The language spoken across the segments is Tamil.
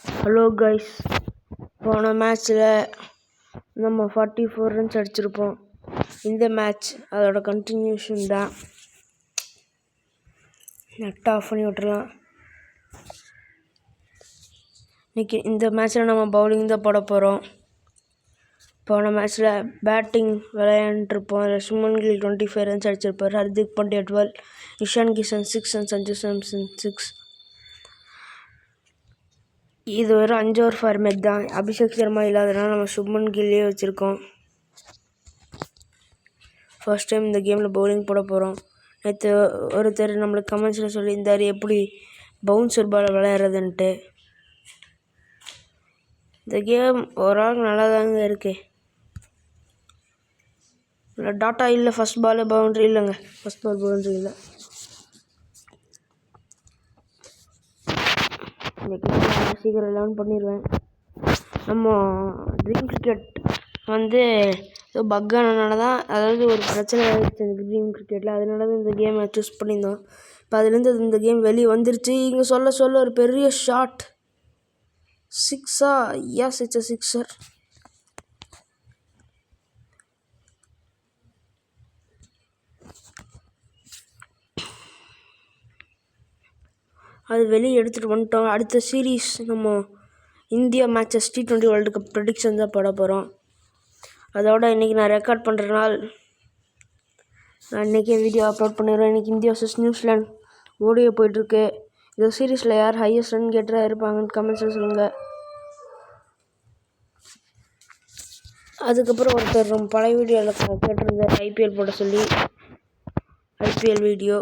ஹலோ கைஸ், போன மேட்ச்சில் நம்ம 44 ரன்ஸ் அடிச்சிருப்போம். இந்த மேட்ச் அதோட கண்டினியூஷன் தான். நெட் ஆஃப் பண்ணி விட்டுறலாம். இன்றைக்கி இந்த மேட்ச்சில் நம்ம பவுலிங் தான் போட போகிறோம். போன மேட்ச்சில் பேட்டிங் விளையாண்டுருப்போம். சுமன் கில் 25 ரன்ஸ் அடிச்சிருப்பார். ஹர்திக் பாண்டியா 12, இஷான் கிஷன் 6 and சஞ்சு சாம்சன் 6. இது ஒரு 5 ஓவர் ஃபார்மேட் தான். அபிஷேக் சர்மா இல்லாதனால நம்ம சுப்மன் கில்லே வச்சுருக்கோம். ஃபர்ஸ்ட் டைம் இந்த கேமில் பவுலிங் போட போகிறோம். நேற்று ஒருத்தர் நம்மளுக்கு கமெண்ட்ஸில் சொல்லியிருந்தார் எப்படி பவுன்சர் பால் விளையாடுறதுன்ட்டு. இந்த கேம் ஓரளவுக்கு நல்லா தாங்க இருக்கு. டாட்டா இல்லை, ஃபஸ்ட் பால் பவுண்ட்ரி இல்லைங்க. ஃபஸ்ட் பால் பவுண்ட்ரி இல்லை. இந்த கேம் சீக்கிரம் லேர்ன் பண்ணிடுவேன். நம்ம ட்ரீம் கிரிக்கெட் வந்து பக்கானனால தான், அதாவது ஒரு பிரச்சனை ஆகிடுச்சு இந்த ட்ரீம் கிரிக்கெட்டில். அதனால தான் இந்த கேமை சூஸ் பண்ணியிருந்தோம். இப்போ அதுலேருந்து இந்த கேம் வெளியே வந்துருச்சு. இங்கே சொல்ல ஒரு பெரிய ஷாட், சிக்ஸா? Yes, it's a sixer. அது வெளியே எடுத்துகிட்டு வந்துட்டோம். அடுத்த சீரீஸ் நம்ம India matches T20 world cup prediction தான் போட போகிறோம். அதோட இன்றைக்கி நான் ரெக்கார்ட் பண்ணுற நாள். நான் இன்றைக்கே வீடியோ அப்லோட் பண்ணிடுவேன். இன்றைக்கி இந்தியா vs நியூசிலாந்து ஓடியே போயிட்டுருக்கு. இந்த சீரீஸில் யார் ஹையஸ்ட் ரன் கெட்டராக இருப்பாங்கன்னு கமெண்ட்ஸில் சொல்லுங்கள். அதுக்கப்புறம் ஒருத்தர் நம்ம பழைய வீடியோவில் கேட்டிருந்தார் IPL போட சொல்லி. IPL வீடியோ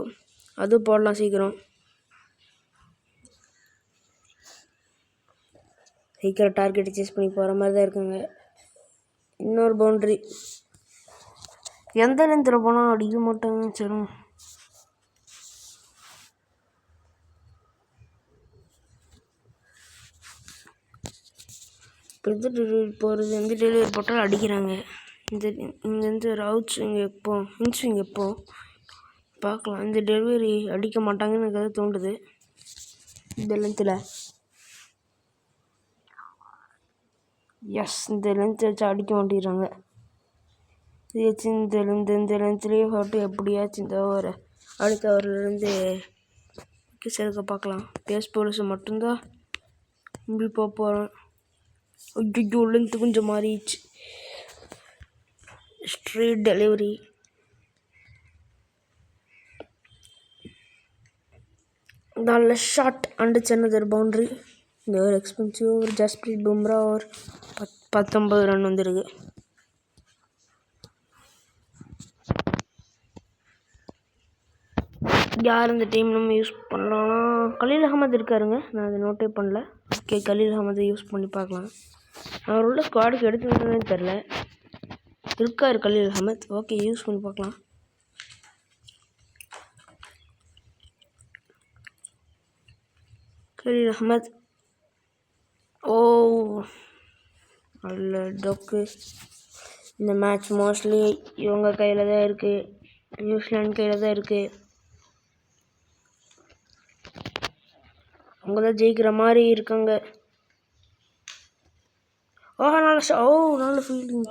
அதுவும் போடலாம் சீக்கிரம் டார்கெட்டை சேஸ் பண்ணி போகிற மாதிரி தான் இருக்குங்க. இன்னொரு பவுண்ட்ரி. எந்த லென்த்தில் போனால் அடிக்க மாட்டாங்க. சரி, இப்போ எந்த டெலிவரி போகிறது, எந்த டெலிவரி போட்டாலும் அடிக்கிறாங்க. இங்கேருந்து ஒரு இங்கே எப்போ இங்கே எப்போ பார்க்கலாம். இந்த டெலிவரி அடிக்க மாட்டாங்கன்னு எனக்கு அது தோண்டுது. இந்த லென்த்தில் எஸ், இந்த லென்த் வச்சு அடிக்க மாட்டேங்கிறாங்க. இது வச்சு இந்த லென்த்லேயே போட்டு எப்படியாச்சும் இந்த ஓவரை அடுத்த ஓவர்லேருந்து சேர்க்க பார்க்கலாம். பேஸ் போலீஸ் மட்டும்தான் இப்படி போக போகிறோம். ஐயோ, லென்த்து கொஞ்சம் மாறிடுச்சு. Straight delivery. நல்ல ஷாட் அண்ட் சென்னதர் பவுண்ட்ரி. இந்த ஒரு எக்ஸ்பென்சிவ் ஒரு ஜஸ்பிரீத் பும்ரா ஒரு 19 ரன் வந்துருக்கு. யார் இந்த டீம் நம்ம யூஸ் பண்ணலாம்னா கலீல் அகமது இருக்காருங்க. நான் அதை நோட்டே பண்ணல. ஓகே, கலீல் அகமதை யூஸ் பண்ணி பார்க்கலாம். அவர் உள்ள ஸ்குவாடுக்கு எடுத்துக்கிட்டேன்னு தெரில. இருக்கார் கலீல் அகமத். ஓகே, யூஸ் பண்ணி பார்க்கலாம். கலீல் அகமத். ஓ, அல்ல டொக்கு. இந்த மேட்ச் மோஸ்ட்லி இவங்க கையில் தான் இருக்குது, நியூசிலாந்து கையில் தான் இருக்குது. அவங்க தான் ஜெயிக்கிற மாதிரி இருக்காங்க. நல்ல ஃபீல்டிங்,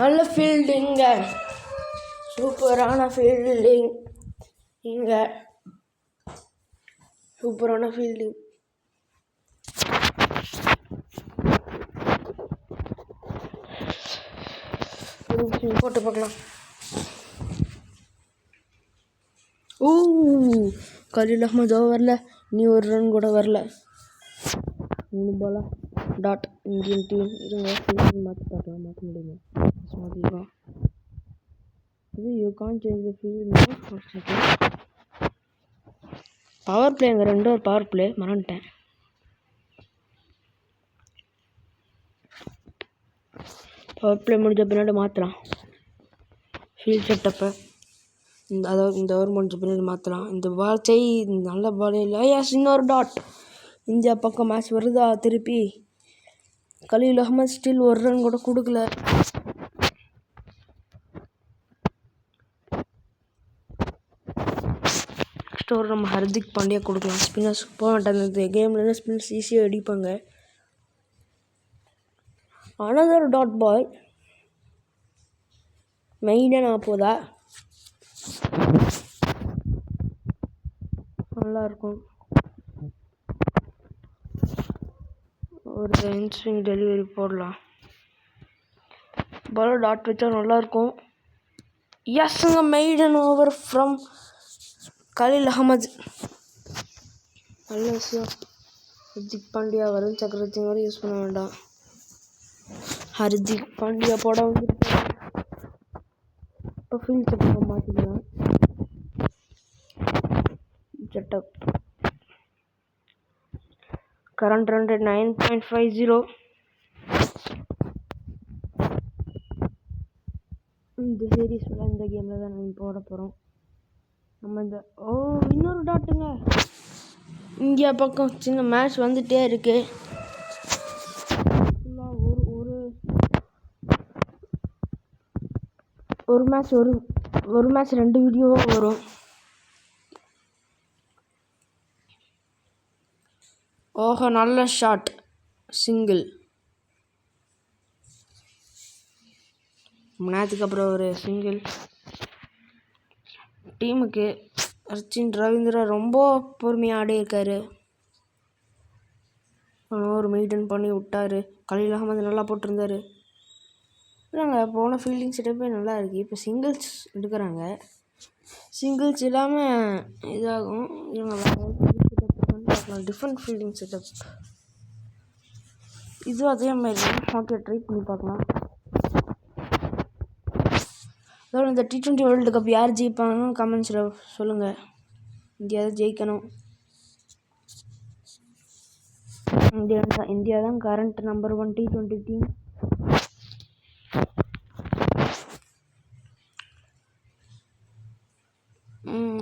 நல்ல ஃபீல்டிங்க, சூப்பரான ஃபீல்டிங் இங்கே, சூப்பரான ஃபீல்டிங். போட்டு பார்க்கலாம். கலீல் அகமது ஓவரில் நீ ஒரு ரன் கூட வரல. 3 பாலா டாட். இந்தியன் டீம் இருங்க, மாற்றி பார்க்கலாம். மாற்ற முடியுமா? மாற்றிக்கலாம். இது you can change the field. Power play, அங்கே 2 ஓவர் பவர் பிளே மறந்துட்டேன். பவர் பிளே முடிஞ்ச பின்னாடி மாற்றலாம் ஃபீல்ட் செட்டப்பை. அதாவது இந்த ஓவர் முடிஞ்ச பின்னாடி மாற்றலாம். இந்த பால் நல்ல பால் இல்லை. இன்னொரு டாட். இந்தியா பக்கம் மேட்ச் வருதா திருப்பி? கலீல் அகமது ஸ்டில் ஒரு ரன் கூட கொடுக்கல. நெக்ஸ்ட் ஓவர் நம்ம ஹர்திக் பாண்டியா கொடுக்கலாம். ஸ்பின்னர்ஸ் போக மாட்டாங்க இந்த கேம்லேருந்து, ஸ்பின்னர்ஸ் ஈஸியாக அடிப்பாங்க. அனதர் டாட் பால் மெயினாக போதா நல்லாயிருக்கும். ஒரு இன்ஸ்விங் டெலிவரி போடலாம். பால் டாட் வச்சா நல்லாயிருக்கும். எஸ்ங்க, maiden over from Khaleel Ahmed. நல்ல விஷயம். ஹர்திக் பாண்டியா வருண் சக்கரவர்த்தி வரை யூஸ் பண்ண வேண்டாம். ஹர்திக் பாண்டியா போட வந்துருக்கு. இப்போ ஃபீல்ட் செட்டப் மாற்றிக்கலாம். Setup current run rate 9.50. இந்த சீரீஸில் இந்த கேமில் தான் நம்ம போட போகிறோம். நம்ம இந்த இன்னொரு டாட்டுங்க. இந்தியா பக்கம் சின்ன மேட்ச் வந்துகிட்டே இருக்கு. ஒரு மேட்ச் 2 வீடியோவும் வரும். ஓஹோ, நல்ல ஷாட், சிங்கிள். நேரத்துக்கு அப்புறம் ஒரு சிங்கிள் டீமுக்கு. சச்சின் ரவீந்திரா ரொம்ப பொறுமையாக ஆடி இருக்காரு. ஒரு மெயின்டைன் பண்ணி விட்டார். கலீல் அகமது நல்லா போட்டிருந்தாரு. இல்லைங்க, போன ஃபீல்டிங் செட்டப்பே நல்லா இருக்குது. இப்போ சிங்கிள்ஸ் எடுக்கிறாங்க. சிங்கிள்ஸ் இல்லாமல் இதாகும். இவங்க பார்க்கலாம். டிஃப்ரெண்ட் ஃபீல்டிங் செட்டப் இதுவும் அதே மாதிரி. ஓகே, ட்ரை பண்ணி பார்க்கலாம். அதோட இந்த T20 வேர்ல்டு கப் யார் ஜெயிப்பாங்கன்னு கமெண்ட்ஸில் சொல்லுங்கள். இந்தியா தான் ஜெயிக்கணும். இந்தியா தான் கரண்ட் நம்பர் 1 T20 டீம்.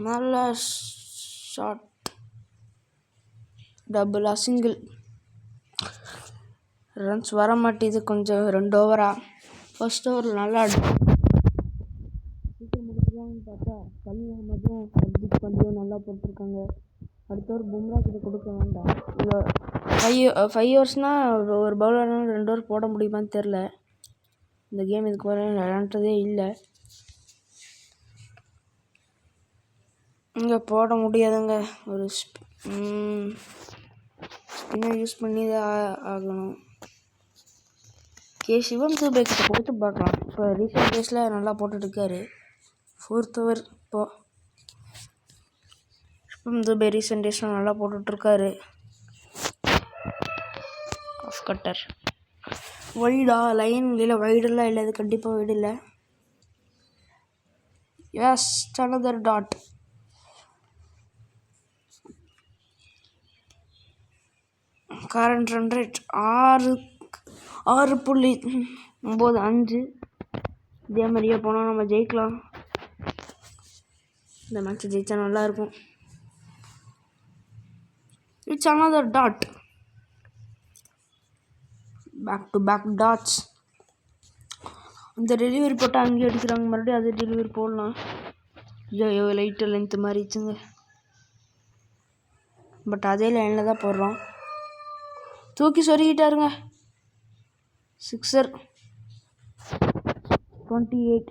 நல்ல ஷாட், டபுளா சிங்கிள். ரன்ஸ் வர மாட்டேது கொஞ்சம் 2 ஓவரா. ஃபர்ஸ்ட் ஓவரில் நல்லா சீக்கிரம் முடிச்சுக்கலாம்னு பார்த்தா கலீல் அகமதும் ஹர்திக் பாண்டியாவும் நல்லா போட்டிருக்காங்க. அடுத்த ஓவர் பும்ரா கிட்ட கொடுக்க வேண்டாம். இல்லை 5 ஓவர்ஸ்னால் ஒரு பவுலர்னால 2 ஓவர் போட முடியுமான்னு தெரில. இந்த கேம் இதுக்கு வர விளையாண்டதே இல்லை. இங்கே போட முடியாதுங்க. ஒரு ஸ்பின்னர் யூஸ் பண்ணி தான் ஆகணும். சிவம் துபே கிட்ட கொடுத்து பார்க்கலாம். இப்போ ரீசெண்ட் டேஸில் நல்லா போட்டுட்ருக்காரு. 4th ஓவர் இப்போது சிவம் துபே ரீசெண்ட் டேஸில் நல்லா போட்டுட்ருக்காரு. ஆஃப் கட்டர் வைடா, லைன் இல்லை, வைடெல்லாம் இல்லை, அது கண்டிப்பாக வைடு இல்லை. Yes, another dot. Current run rate 6.95. இதே மாதிரியே போனால் நம்ம ஜெயிக்கலாம். இந்த மேட்ச்சை ஜெயித்தா நல்லாயிருக்கும். It's another dot. Back to back dots. இந்த டெலிவரி போட்டால் அங்கேயே அடிக்கிறாங்க. மறுபடியும் அதே டெலிவரி போடலாம். ஐயோ, லைட்டு லென்த்து மாறிடுச்சுங்க. பட் அதே லைனில் தான் போடுறோம். தூக்கி சொருகிட்டாருங்க. 6 28.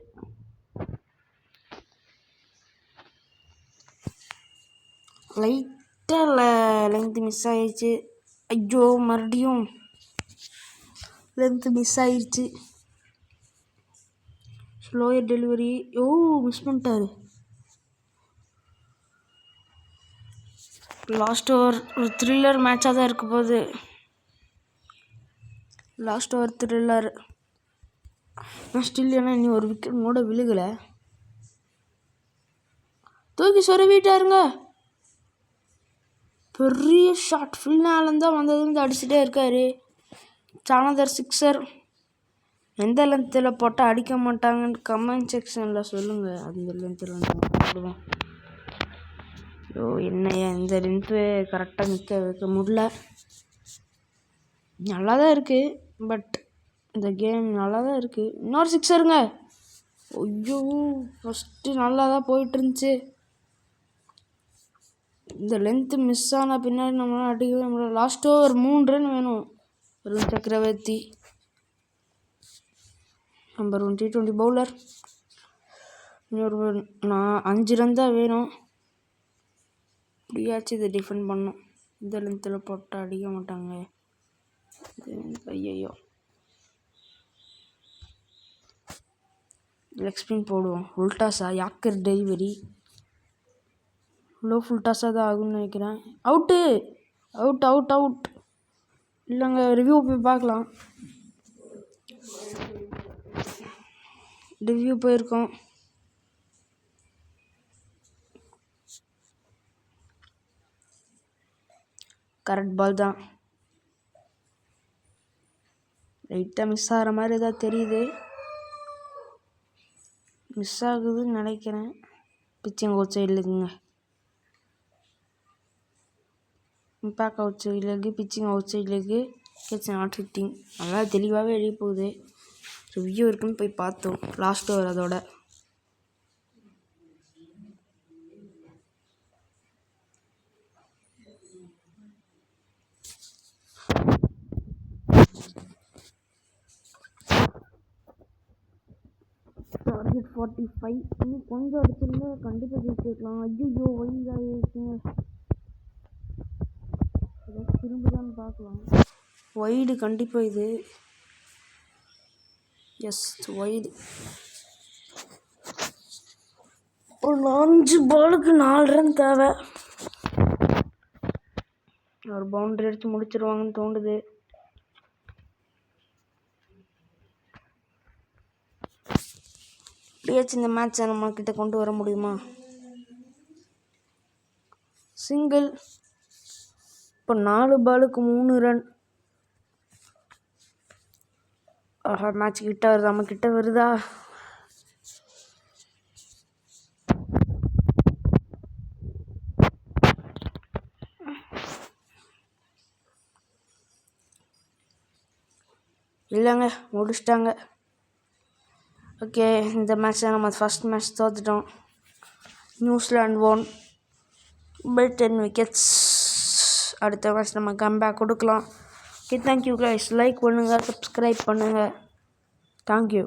லைட்டாக லென்த்து மிஸ் ஆயிடுச்சு. ஐயோ, மறுபடியும் லென்த்து மிஸ் ஆயிடுச்சு. Slower delivery. மிஸ் பண்ணிட்டாரு. லாஸ்ட் ஓவர் ஒரு த்ரில்லர் மேட்சாக தான் இருக்க போகுது. Last over thriller. நான் ஸ்டில் ஏன்னா இன்னும் ஒரு விக்கெட் கூட விழுகலை. தூக்கி சொருவிட்டாருங்க. பெரிய ஷாட். ஃபில்னாலேருந்து தான் வந்ததுலேருந்து அடிச்சுட்டே இருக்காரு. சானதர் 6. எந்த லென்த்தில் போட்டால் அடிக்க மாட்டாங்கன்னு கமெண்ட் செக்ஷனில் சொல்லுங்கள். அந்த லென்த்தில் போடுவோம். என்னையா இந்த லென்த்து கரெக்டாக நிற்க வைக்க முடியல. நல்லா தான் இருக்குது, பட் இந்த கேம் நல்லா தான் இருக்குது. இன்னொரு 6ங்க. ஐயோ, ஃபஸ்ட்டு நல்லா தான் போயிட்டுருந்துச்சு. இந்த லென்த்து மிஸ் ஆனால் பின்னாடி நம்மளால் அடிக்கவே முடியல. லாஸ்ட் ஓவர் 3 ரன் வேணும். வருண் சக்கரவர்த்தி நம்பர் 1 T20 பவுலர். இன்னொரு 5 ரன் தான் வேணும். இப்படியாச்சும் இதை டிஃபெண்ட் பண்ணணும். இந்த லென்த்தில் போட்டால் அடிக்க மாட்டாங்க. ஐயோ லெக் ஸ்பின் போடுவோம். உல்டாஸா யாக்கர் டெலிவரி ஃபுல் டாஸாக தான் ஆகும்னு நினைக்கிறேன். அவுட்டு அவுட் அவுட் அவுட் இல்லைங்க. ரிவ்யூ போய் பார்க்கலாம். ரிவ்யூ போயிருக்கோம். கரெக்ட் பால் தான். லைட்டாக மிஸ் ஆகிற மாதிரி ஏதாவது தெரியுது. மிஸ் ஆகுதுன்னு நினைக்கிறேன். பிச்சிங் அவுட் சைடு லெக்குங்க. Impact outside leg, pitching outside leg, catch not hitting. நல்லா தெளிவாகவே வெளியே போகுது. ரிவ்யூ இருக்குன்னு போய் பார்த்தோம். லாஸ்ட் ஓவர் அதோட. டார்கெட் 45. இன்னும் கொஞ்சம் அடிச்சிருந்தா கண்டிப்பாக ஜெயிச்சிருக்கலாம். ஐயோ வைல்ட் ஆகிடுச்சுங்க. ஏதாவது திரும்புதான்னு பார்க்கலாம். வைடு கண்டிப்பாக இது. Yes wide. ஒரு 5 பாலுக்கு 4 ரன் தேவை. ஒரு பவுண்டரி அடித்து முடிச்சிருவாங்கன்னு தோணுது. எப்படியாச்சும் இந்த மேட்சை நம்மக்கிட்ட கொண்டு வர முடியுமா? சிங்கிள். இப்போ 4 பாலுக்கு 3 ரன். ஆஹா மேட்ச் கிட்ட வருதா? நம்ம கிட்ட வருதா? இல்லைங்க முடிச்சிட்டாங்க. ஓகே இந்த மேட்ச்சில் நம்ம ஃபஸ்ட் மேட்ச் தோற்றுட்டோம். New Zealand won by 10 wickets. அடுத்த மேட்ச் நம்ம கம்பேக் கொடுக்கலாம். Okay thank you guys. லைக் பண்ணுங்கள், சப்ஸ்கிரைப் பண்ணுங்கள். தேங்க்யூ.